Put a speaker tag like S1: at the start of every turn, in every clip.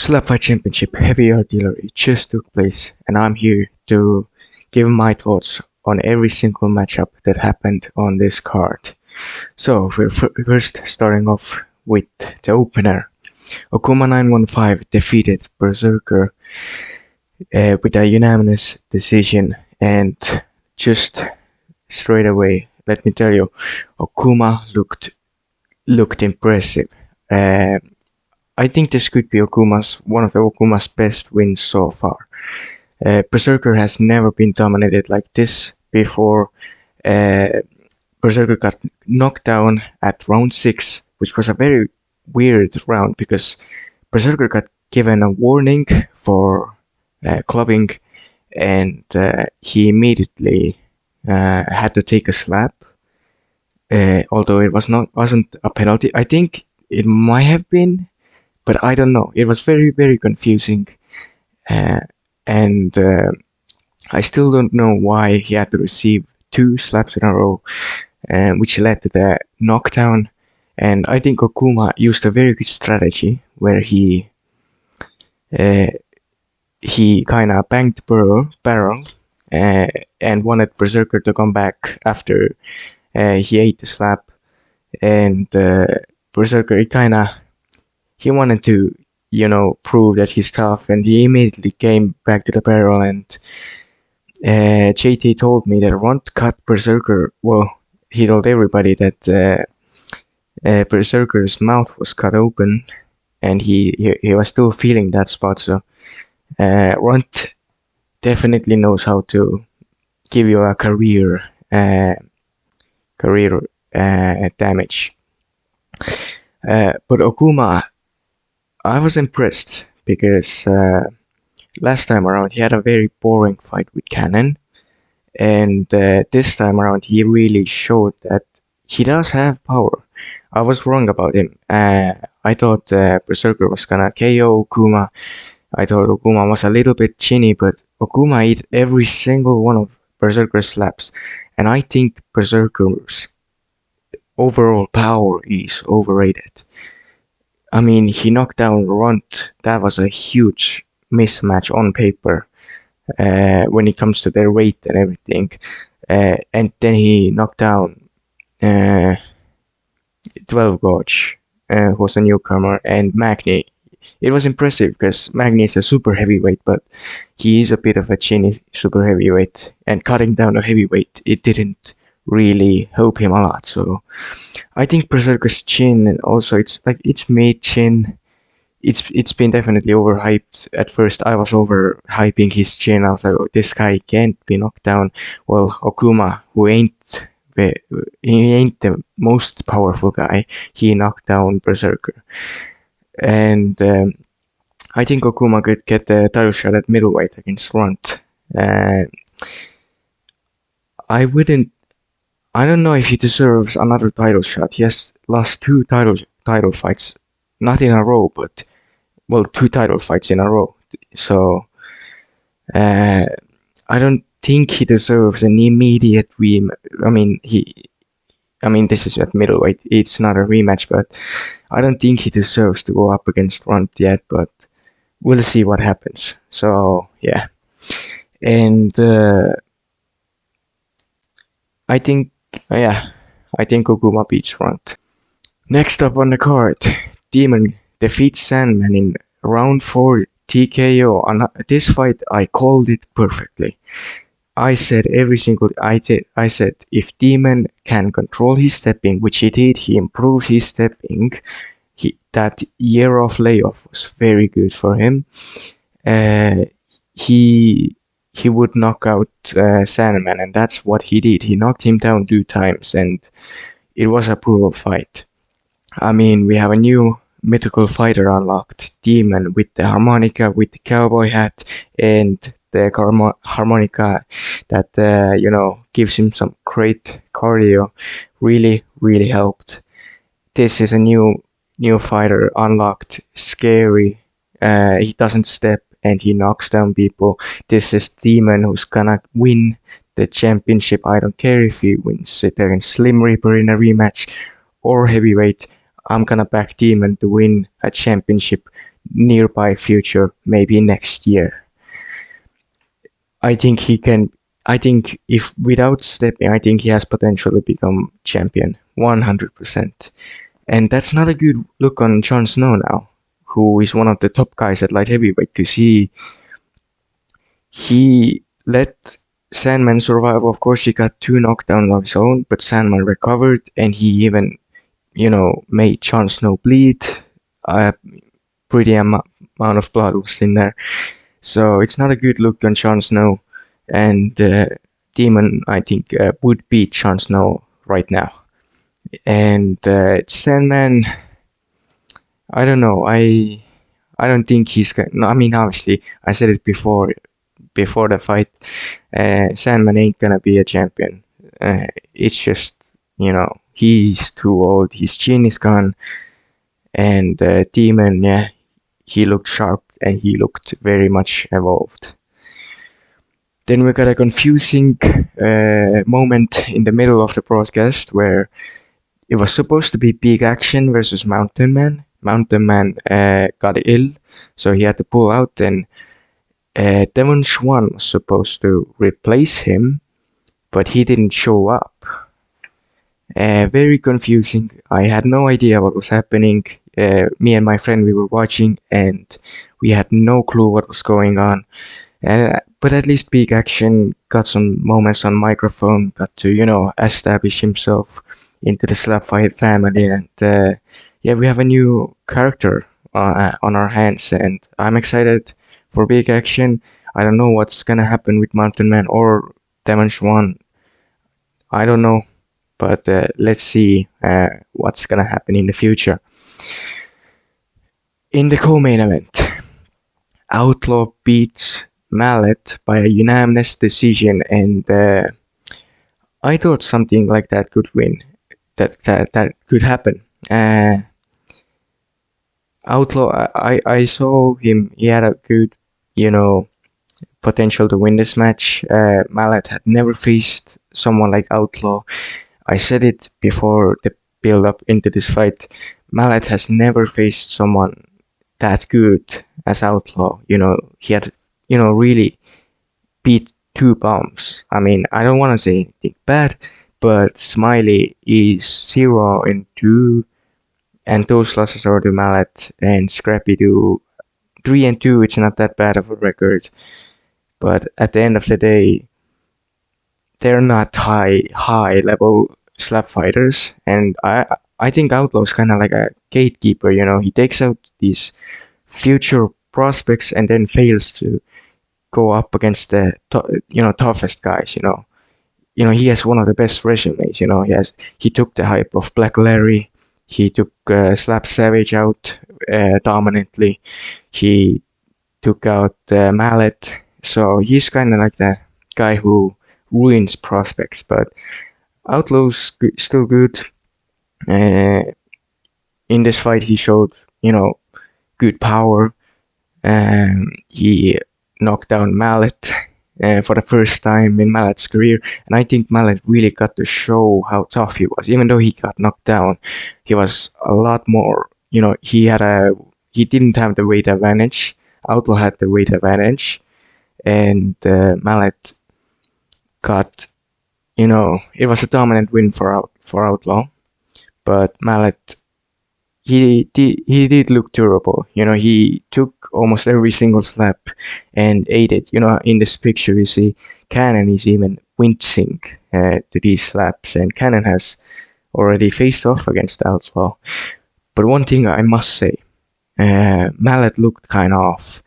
S1: Slap Fight Championship Heavy Artillery just took place, and I'm here to give my thoughts on every single matchup that happened on this card. So, we're first starting off with the opener. Okuma 915 defeated Berserker with a unanimous decision, and just straight away, let me tell you, Okuma looked impressive. I think this could be one of Okuma's best wins so far. Berserker has never been dominated like this before. Berserker got knocked down at round 6, which was a very weird round because Berserker got given a warning for clubbing, and he immediately had to take a slap. Although it wasn't a penalty. I think it might have been, but I don't know. It was very, very confusing. And I still don't know why he had to receive 2 slaps in a row, which led to the knockdown. And I think Okuma used a very good strategy where he kind of banged the barrel and wanted Berserker to come back after he ate the slap. And Berserker, he wanted to, prove that he's tough, and he immediately came back to the barrel. And JT told me that Runt cut Berserker. Well, he told everybody that Berserker's mouth was cut open, and he was still feeling that spot. So Runt definitely knows how to give you a career damage. But Okuma, I was impressed because last time around he had a very boring fight with Cannon, and this time around he really showed that he does have power. I was wrong about him. I thought Berserker was gonna KO Okuma. I thought Okuma was a little bit chinny, but Okuma ate every single one of Berserker's slaps, and I think Berserker's overall power is overrated. I mean, he knocked down Runt. That was a huge mismatch on paper when it comes to their weight and everything. And then he knocked down 12 Gauge, who was a newcomer, and Magni. It was impressive because Magni is a super heavyweight, but he is a bit of a chinny super heavyweight. And cutting down a heavyweight, it didn't really help him a lot. So I think Berserker's chin, and also it's made chin, it's been definitely overhyped. At first I was overhyping his chin. I was like, oh, this guy can't be knocked down. Well, Okuma, who ain't the most powerful guy, he knocked down Berserker. And I think Okuma could get the title shot at middleweight against Runt. I don't know if he deserves another title shot. He has lost 2 title fights, not in a row, but 2 title fights in a row. So I don't think he deserves an immediate rematch. I mean, this is at middleweight. It's not a rematch, but I don't think he deserves to go up against Runt yet. But we'll see what happens. So yeah, and I think Okuma beats Runt. Next up on the card, Demon defeats Sandman in round 4 TKO. And this fight, I called it perfectly. I said if Demon can control his stepping, which he did, he improved his stepping. That year of layoff was very good for him. He would knock out Sandman, and that's what he did. He knocked him down 2 times, and it was a brutal fight. I mean, we have a new mythical fighter unlocked, Demon, with the harmonica, with the cowboy hat, and the harmonica that gives him some great cardio. Really, really helped. This is a new fighter unlocked, scary. He doesn't step, and he knocks down people. This is Demon who's gonna win the championship. I don't care if he wins it against Slim Reaper in a rematch or heavyweight. I'm gonna back Demon to win a championship nearby future, maybe next year. I think he can. I think if without stepping, I think he has potential to become champion 100%. And that's not a good look on Jon Snow now, who is one of the top guys at light heavyweight, because he let Sandman survive. Of course, he got 2 knockdowns of his own, but Sandman recovered, and he even, made Jon Snow bleed. A pretty amount of blood was in there. So it's not a good look on Jon Snow, and Demon, I think, would beat Jon Snow right now. And Sandman, I don't know. I don't think he's going. No, I mean, obviously, I said it before the fight. Sandman ain't gonna be a champion. It's just, he's too old. His chin is gone, and Demon, yeah, he looked sharp and he looked very much evolved. Then we got a confusing moment in the middle of the broadcast where it was supposed to be Big Action versus Mountain Man. Mountain Man got ill, so he had to pull out, and Devon Schwann was supposed to replace him, but he didn't show up. Very confusing. I had no idea what was happening. Me and my friend, we were watching, and we had no clue what was going on. But at least Big Action got some moments on microphone, got to, establish himself into the slap fight family, and yeah, we have a new character on our hands, and I'm excited for Big Action. I don't know what's gonna happen with Mountain Man or Devon Schwann. I don't know, but let's see what's gonna happen in the future. In the co-main event, Outlaw beats Mallet by a unanimous decision, and I thought something like that could win. That could happen. Outlaw, I saw him. He had a good, potential to win this match. Mallet had never faced someone like Outlaw. I said it before the build up into this fight. Mallet has never faced someone that good as Outlaw. He had, really beat 2 bombs. I mean, I don't want to say anything bad, but Smiley is 0-2, and those losses are to Mallet, and Scrappy to 3-2. It's not that bad of a record, but at the end of the day, they're not high level slap fighters, and I think Outlaw's kind of like a gatekeeper. He takes out these future prospects and then fails to go up against the toughest guys. He has one of the best resumes. He took the hype of Black Larry. He took Slap Savage out dominantly. He took out Mallet. So he's kind of like the guy who ruins prospects. But Outlaw's still good. In this fight, he showed, good power. He knocked down Mallet for the first time in Mallet's career, and I think Mallet really got to show how tough he was. Even though he got knocked down, he was a lot more. He didn't have the weight advantage. Outlaw had the weight advantage, and Mallet got. It was a dominant win for Outlaw, but Mallet. He did look durable. He took almost every single slap and ate it. In this picture you see Cannon is even wincing to these slaps, and Cannon has already faced off against Outlaw. But one thing I must say, Mallet looked kind of off.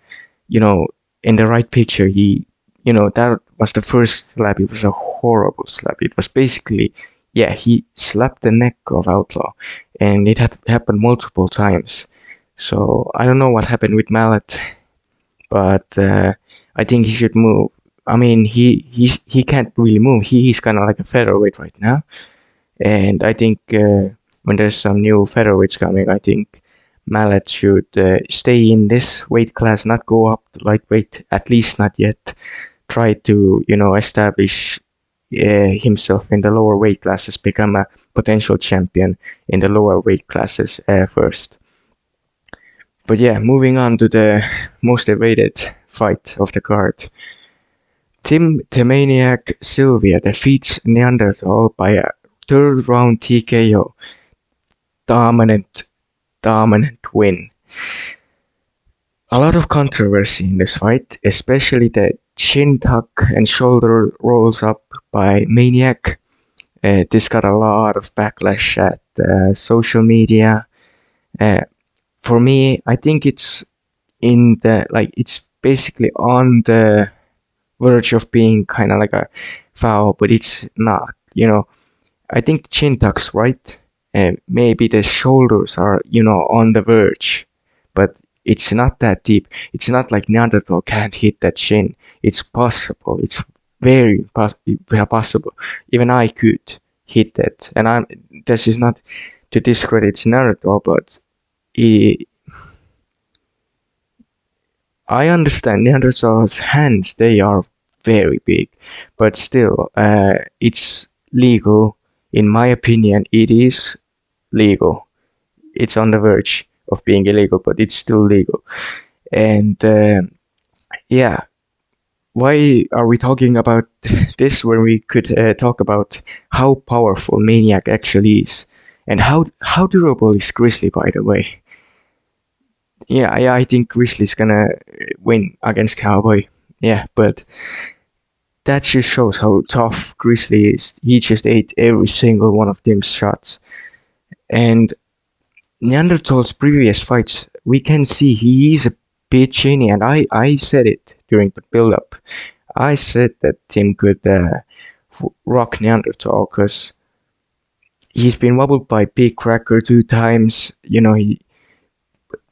S1: In the right picture, that was the first slap. It was a horrible slap. It was basically, he slapped the neck of Outlaw, and it had happened multiple times. So I don't know what happened with Mallet, but I think he should move. I mean, he can't really move. He's kind of like a featherweight right now, and I think when there's some new featherweights coming, I think Mallet should stay in this weight class, not go up to lightweight, at least not yet. Try to establish himself in the lower weight classes, become a potential champion in the lower weight classes first. But yeah, moving on to the most awaited fight of the card. Tim the Maine-iac Sylvia defeats Neanderthal by a third round TKO. Dominant, dominant win. A lot of controversy in this fight, especially the chin tuck and shoulder rolls up by Maine-iac. This got a lot of backlash at social media. For me, I think it's it's basically on the verge of being kind of like a foul, but it's not. I think chin tucks, right? Maybe the shoulders are, on the verge, but it's not that deep. It's not like Neanderthal can't hit that chin. It's possible. It's very possible. Even I could hit that. And this is not to discredit Neanderthal, but I understand Neanderthal's hands, they are very big, but still, it's legal. In my opinion, it is legal. It's on the verge of being illegal, but it's still legal. And yeah, why are we talking about this when we could talk about how powerful Maine-iac actually is? And how durable is Grizzly, by the way? Yeah, I think Grizzly's gonna win against Cowboy. Yeah, but that just shows how tough Grizzly is. He just ate every single one of them shots. And Neanderthal's previous fights, we can see he is a bit chinny, and I said it during the build-up. I said that Tim could rock Neanderthal because he's been wobbled by Big Cracker 2 times.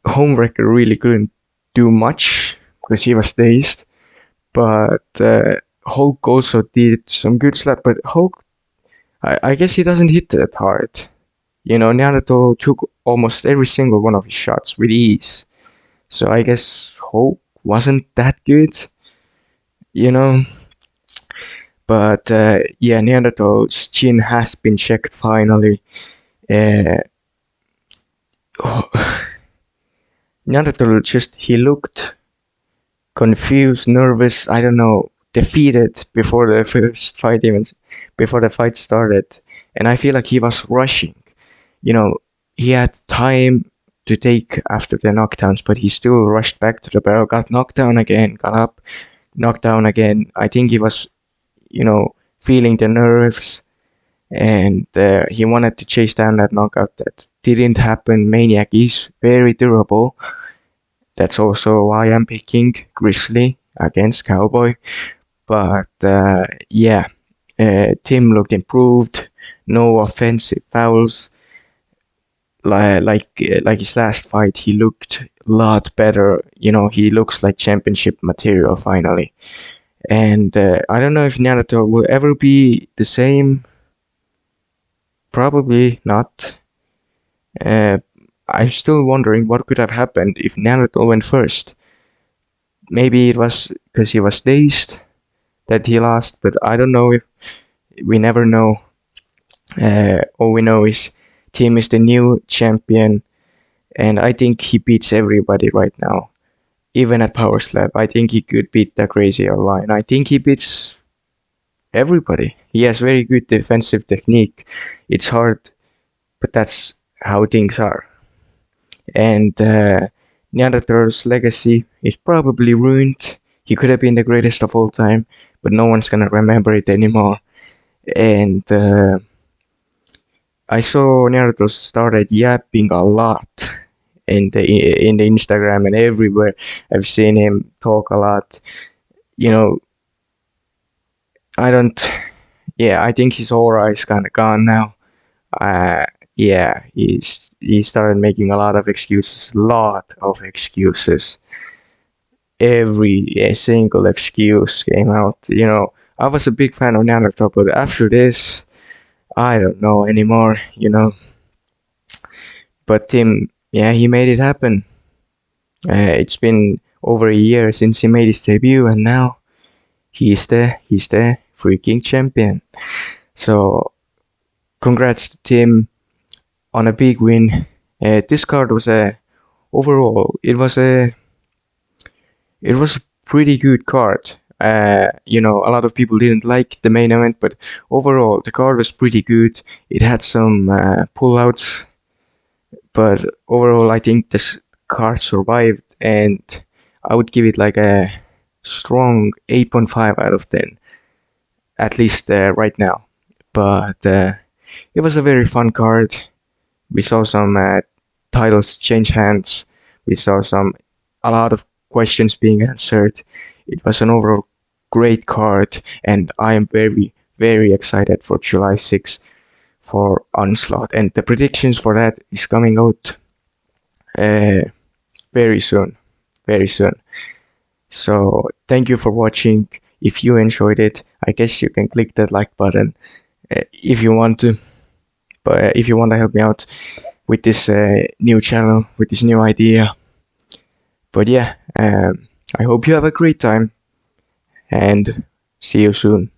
S1: Homewrecker really couldn't do much because he was dazed, but Hulk also did some good slap. But Hulk, I guess he doesn't hit that hard. Neanderthal took almost every single one of his shots with ease, so I guess Hulk wasn't that good. But yeah, Neanderthal's chin has been checked finally. Neanderthal he looked confused, nervous, I don't know, defeated before the first fight before the fight started. And I feel like he was rushing. He had time to take after the knockdowns, but he still rushed back to the barrel, got knocked down again, got up, knocked down again. I think he was, feeling the nerves, and he wanted to chase down that knockout. That didn't happen. Maine-iac is very durable. That's also why I'm picking Grizzly against Cowboy. But yeah, Tim looked improved. No offensive fouls. Like his last fight, he looked a lot better. He looks like championship material finally. And I don't know if Neanderthal will ever be the same. Probably not. I'm still wondering what could have happened if Neanderthal went first. Maybe it was because he was dazed that he lost, but I don't know. We never know. All we know is Tim is the new champion, and I think he beats everybody right now. Even at Power Slap, I think he could beat the Crazy Outlaw, and I think he beats everybody. He has very good defensive technique. It's hard, but that's how things are. And Neanderthal's legacy is probably ruined. He could have been the greatest of all time, but no one's gonna remember it anymore. And I saw Neanderthal started yapping a lot in the Instagram and everywhere. I've seen him talk a lot. I think his aura is kind of gone now. Yeah, he started making a lot of excuses. Every single excuse came out. I was a big fan of Neanderthal, but after this, I don't know anymore. But Tim, yeah, he made it happen. It's been over a year since he made his debut, and now he's the freaking champion. So, congrats to Tim on a big win. This card was a overall it was a pretty good card. A lot of people didn't like the main event, but overall the card was pretty good. It had some pullouts, but overall I think this card survived, and I would give it like a strong 8.5 out of 10, at least right now. But it was a very fun card. We saw some titles change hands. We saw a lot of questions being answered. It was an overall great card, and I am very, very excited for July 6th for Onslaught. And the predictions for that is coming out very soon. Very soon. So thank you for watching. If you enjoyed it, I guess you can click that like button if you want to. But if you want to help me out with this new channel, with this new idea. But yeah, I hope you have a great time, and see you soon.